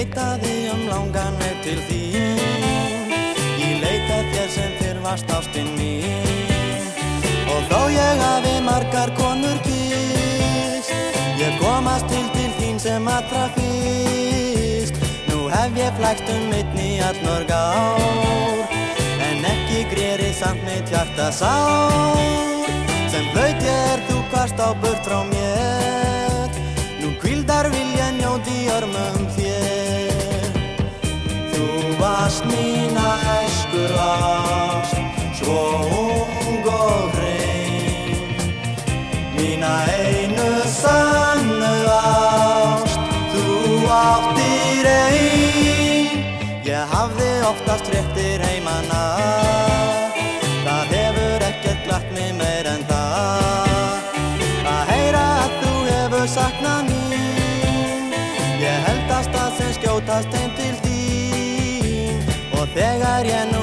leitaði langan veg til þín. Ég leita þér sem fyrr varst ástin mín. Og þó ég hafi margar konur kysst, ég komast til þín sem allra fyrst. Nú hef ég flækst einn í allmörg ár, en ekki greri samt mitt hjarta sár. Sem blaut þú kvarst á burt frá mér, nú hvíldar vilja njót í örmum þér. Þú varst mín æskuást, svo ung og hrein, mína einu sannu ást, þú áttir ein. Ég hafði oftast fréttir heiman af, það hefur ekkert glatt mig meir en það. Að heyra að þú hefur saknað mín, ég held að stað sem skjótast heim til þín. Og þegar ég nú